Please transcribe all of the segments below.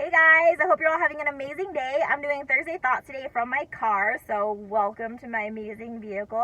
Hey guys, I hope you're all having an amazing day. I'm doing Thursday Thoughts today from my car, so welcome to my amazing vehicle.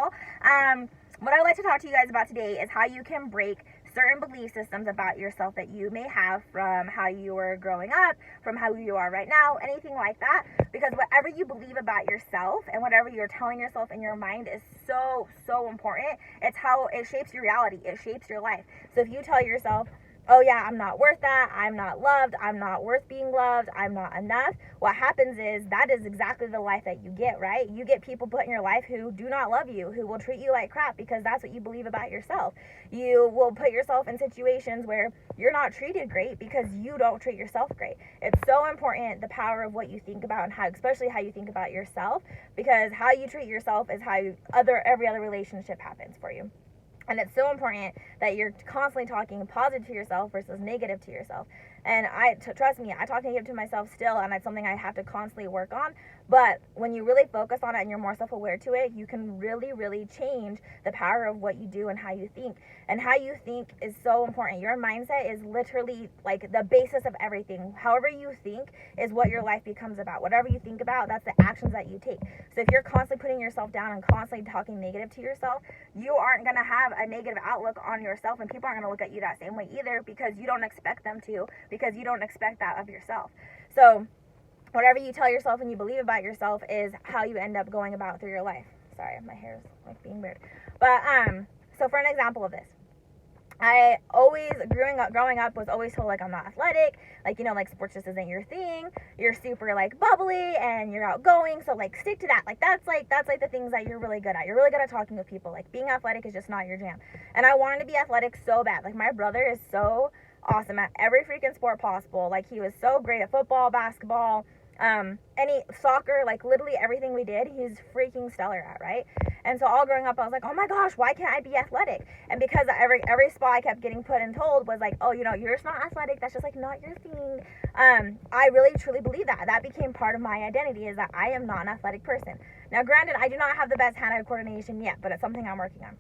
What I would like to talk to you guys about today is how you can break certain belief systems about yourself that you may have from how you were growing up, from how you are right now, anything like that. Because whatever you believe about yourself and whatever you're telling yourself in your mind is so important. It's how it shapes your reality. It shapes your life. So if you tell yourself, oh yeah, I'm not worth that, I'm not loved, I'm not worth being loved, I'm not enough, what happens is that is exactly the life that you get, right? You get people put in your life who do not love you, who will treat you like crap because that's what you believe about yourself. You will put yourself in situations where you're not treated great because you don't treat yourself great. It's so important, the power of what you think about and how, especially how you think about yourself, because how you treat yourself is how every other relationship happens for you. And it's so important that you're constantly talking positive to yourself versus negative to yourself. And trust me, I talk negative to myself still, and it's something I have to constantly work on. But when you really focus on it and you're more self-aware to it, you can really change the power of what you do and how you think. And how you think is so important. Your mindset is literally like the basis of everything. However you think is what your life becomes about. Whatever you think about, that's the actions that you take. So if you're constantly putting yourself down and constantly talking negative to yourself, you aren't going to have a negative outlook on yourself, and people aren't going to look at you that same way either because you don't expect them to, because you don't expect that of yourself. So whatever you tell yourself and you believe about yourself is how you end up going about through your life. Sorry, my hair is like being weird. But so for an example of this, I always, growing up, was always told, like, I'm not athletic, like, like, sports just isn't your thing, you're super, like, bubbly, and you're outgoing, so, like, stick to that, that's the things that you're really good at. You're really good at talking with people, like, being athletic is just not your jam. And I wanted to be athletic so bad. Like, my brother is so awesome at every freaking sport possible. Like, he was so great at football, basketball, any soccer, like, literally everything we did, he's freaking stellar at, right? And so all growing up, I was like, oh my gosh, why can't I be athletic? And because every spot I kept getting put and told was like, oh, you're just not athletic, that's just, like, not your thing. I really truly believe that became part of my identity, is that I am not an athletic person. Now, granted, I do not have the best hand-eye coordination yet, but it's something I'm working on.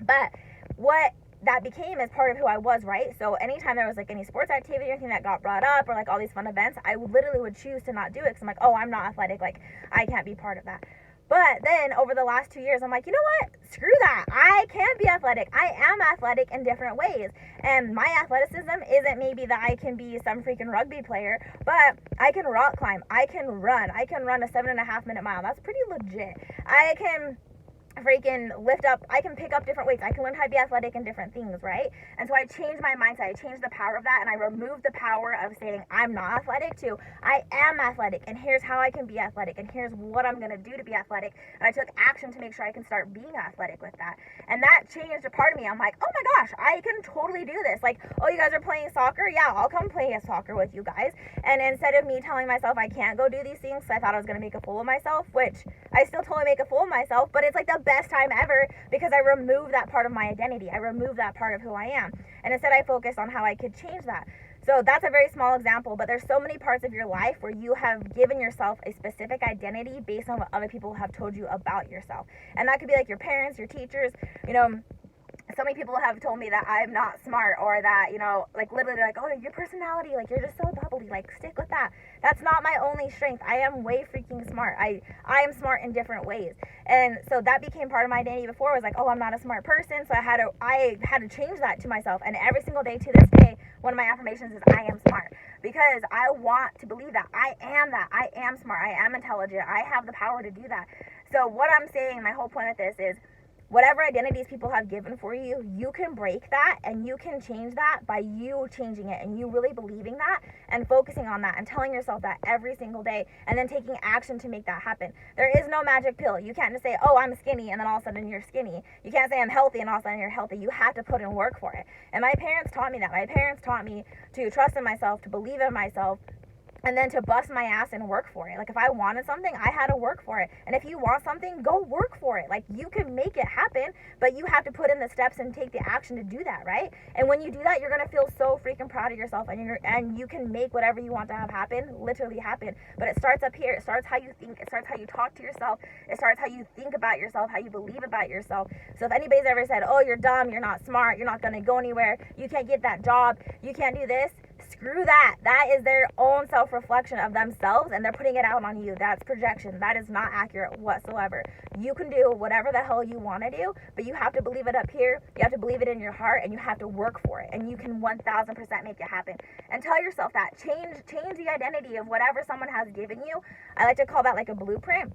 But what that became as part of who I was, right? So anytime there was, like, any sports activity or anything that got brought up, or, like, all these fun events, I literally would choose to not do it because I'm like, oh, I'm not athletic, like, I can't be part of that. But then over the last 2 years, I'm like, you know what? Screw that. I can be athletic. I am athletic in different ways. And my athleticism isn't maybe that I can be some freaking rugby player, but I can rock climb. I can run. I can run a 7.5 minute mile. That's pretty legit. I can freaking lift up, I can pick up different weights, I can learn how to be athletic in different things, right? And so I changed my mindset, I changed the power of that, and I removed the power of saying I'm not athletic to I am athletic, and here's how I can be athletic, and here's what I'm gonna do to be athletic. And I took action to make sure I can start being athletic with that. And that changed a part of me. I'm like, oh my gosh, I can totally do this. Like, oh, you guys are playing soccer? Yeah, I'll come play soccer with you guys. And instead of me telling myself I can't go do these things, I thought I was gonna make a fool of myself, which I still totally make a fool of myself, but it's like the best time ever because I removed that part of my identity. I removed that part of who I am. And instead I focused on how I could change that. So that's a very small example, but there's so many parts of your life where you have given yourself a specific identity based on what other people have told you about yourself. And that could be like your parents, your teachers, so many people have told me that I'm not smart, or that, like, literally they're like, oh, your personality, like, you're just so bubbly, like, stick with that. That's not my only strength. I am way freaking smart. I am smart in different ways. And so that became part of my identity before. I was like, oh, I'm not a smart person. So I had to change that to myself. And every single day to this day, one of my affirmations is I am smart, because I want to believe that. I am smart. I am intelligent. I have the power to do that. So what I'm saying, my whole point with this is, whatever identities people have given for you, you can break that and you can change that by you changing it and you really believing that and focusing on that and telling yourself that every single day and then taking action to make that happen. There is no magic pill. You can't just say, oh, I'm skinny, and then all of a sudden you're skinny. You can't say I'm healthy and all of a sudden you're healthy. You have to put in work for it. And my parents taught me that. My parents taught me to trust in myself, to believe in myself, and then to bust my ass and work for it. Like, if I wanted something, I had to work for it. And if you want something, go work for it. Like, you can make it happen, but you have to put in the steps and take the action to do that, right? And when you do that, you're gonna feel so freaking proud of yourself, and you can make whatever you want to have happen literally happen. But it starts up here. It starts how you think. It starts how you talk to yourself. It starts how you think about yourself, how you believe about yourself. So if anybody's ever said, oh, you're dumb, you're not smart, you're not gonna go anywhere, you can't get that job, you can't do this, Screw that. That is their own self-reflection of themselves, and they're putting it out on you. That's projection. That is not accurate whatsoever. You can do whatever the hell you want to do, but you have to believe it up here. You have to believe it in your heart, and you have to work for it. And you can 1000% make it happen. And tell yourself that. Change the identity of whatever someone has given you. I like to call that like a blueprint.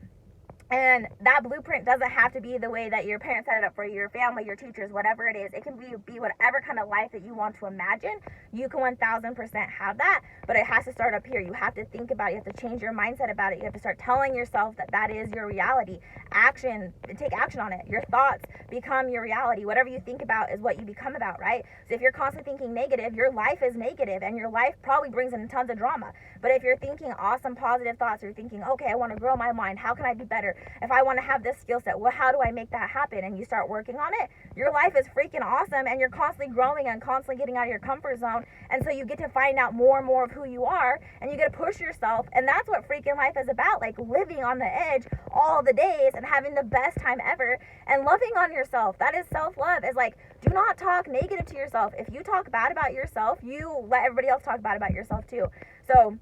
And that blueprint doesn't have to be the way that your parents set it up for your family, your teachers, whatever it is. It can be whatever kind of life that you want to imagine. You can 1000% have that, but it has to start up here. You have to think about it. You have to change your mindset about it. You have to start telling yourself that that is your reality. Take action on it. Your thoughts become your reality. Whatever you think about is what you become about, right? So if you're constantly thinking negative, your life is negative, and your life probably brings in tons of drama. But if you're thinking awesome, positive thoughts, or you're thinking, okay, I want to grow my mind. How can I be better? If I want to have this skill set, well, how do I make that happen? And you start working on it, your life is freaking awesome, and you're constantly growing and constantly getting out of your comfort zone. And so you get to find out more and more of who you are, and you get to push yourself. And that's what freaking life is about, like living on the edge all the days and having the best time ever and loving on yourself. That is self-love. Is like, do not talk negative to yourself. If you talk bad about yourself, you let everybody else talk bad about yourself too. So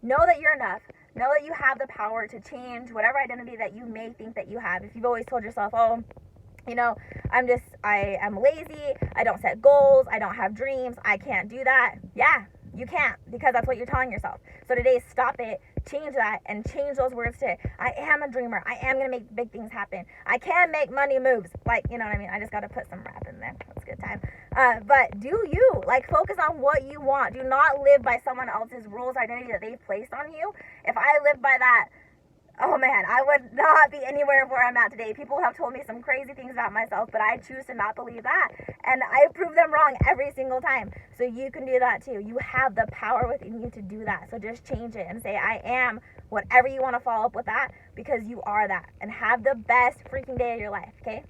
know that you're enough. Know that you have the power to change whatever identity that you may think that you have. If you've always told yourself, oh, you know, I am lazy, I don't set goals, I don't have dreams, I can't do that. Yeah, you can't, because that's what you're telling yourself. So today, stop it, change that, and change those words to, I am a dreamer, I am going to make big things happen, I can make money moves. Like, you know what I mean? I just got to put some rap in there. That's a good time. But do you, like, focus on what you want. Do not live by someone else's rules, identity that they've placed on you. If I lived by that, oh man, I would not be anywhere where I'm at today. People have told me some crazy things about myself, but I choose to not believe that. And I prove them wrong every single time. So you can do that too. You have the power within you to do that. So just change it and say, I am whatever you want to follow up with that, because you are that. And have the best freaking day of your life, okay?